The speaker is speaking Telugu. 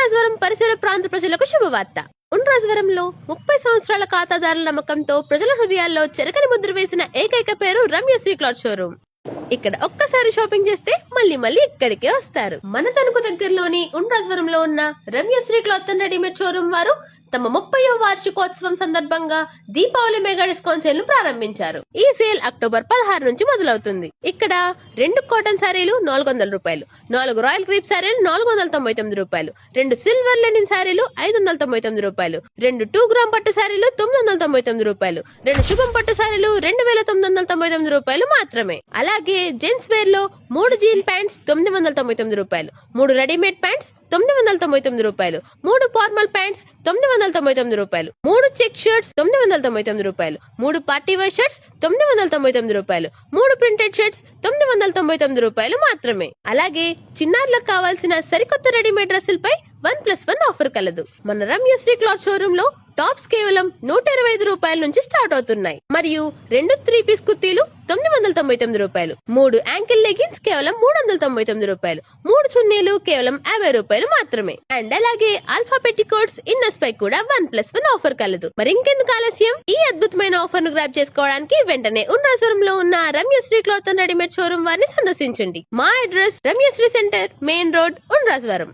ఉండ్రాజవరం పరిసర ప్రాంత ప్రజలకు శుభవార్త. ఉండ్రాజవరంలో 30 సంవత్సరాల ఖాతాదారుల నమ్మకంతో ప్రజల హృదయాల్లో చెరకని ముద్ర వేసిన ఏకైక పేరు రమ్యశ్రీ క్లాత్ షోరూమ్. ఇక్కడ ఒక్కసారి షాపింగ్ చేస్తే మళ్ళీ మళ్ళీ ఇక్కడికే వస్తారు. మన తణుకు దగ్గరలోని ఉండ్రాజవరంలో ఉన్న Ramyasri cloth and readymade showroom వారు తమ 30వ వార్షికోత్సవం సందర్భంగా దీపావళి మెగా డిస్కౌంట్ సేల్ ను ప్రారంభించారు. ఈ సేల్ అక్టోబర్ 16 నుంచి మొదలవుతుంది. ఇక్కడ 2 కాటన్ సారీలు 400 రూపాయలు, 4 రాయల్ క్రీప్ సారీలు 499 రూపాయలు, 2 సిల్వర్ లెనిన్ సారీలు 599 రూపాయలు, 2 2 గ్రామ్ పట్టు సారీలు 999 రూపాయలు, 2 శుభం పట్టు సారీలు 2999 రూపాయలు మాత్రమే. అలాగే జెంట్స్ వేర్ లో 3 జీన్ ప్యాంట్స్ 999 రూపాయలు, 3 రెడీమేడ్ ప్యాంట్స్ 999 రూపాయలు, 3 ఫార్మల్ ప్యాంట్స్ 999 రూపాయలు, 3 చెక్ షర్ట్స్ 999 రూపాయలు, 3 పార్టీ వేర్ షర్ట్స్ 999 రూపాయలు, 3 ప్రింటెడ్ షర్ట్స్ 999 రూపాయలు మాత్రమే. అలాగే చిన్నారులకు కావాల్సిన సరికొత్త రెడీమేడ్ డ్రెస్సులపై 1+1 ఆఫర్ కలదు. మన రమ్యశ్రీ క్లాత్ షోరూమ్ లో టాప్స్ కేవలం 125 రూపాయల నుంచి స్టార్ట్ అవుతున్నాయి. మరియు 2 3 పీస్ కుర్తీలు 999 రూపాయలు, 3 యాంకిల్ లెగిన్స్ కేవలం 399 రూపాయలు, 3 చున్నీలు కేవలం 50 రూపాయలు మాత్రమే. అండ్ అలాగే ఆల్ఫా పెట్టికోట్స్ ఇన్నర్స్ పై కూడా 1+1 ఆఫర్ కలదు. మరి ఇంకెందుకు ఆలస్యం? ఈ అద్భుతమైన ఆఫర్ ను గ్రాప్ చేసుకోవడానికి వెంటనే ఉండ్రాజవరంలో ఉన్న Ramyasri cloth and readymade showroom వారిని సందర్శించండి. మా address Ramyasri centre, main road, Undrajavaram.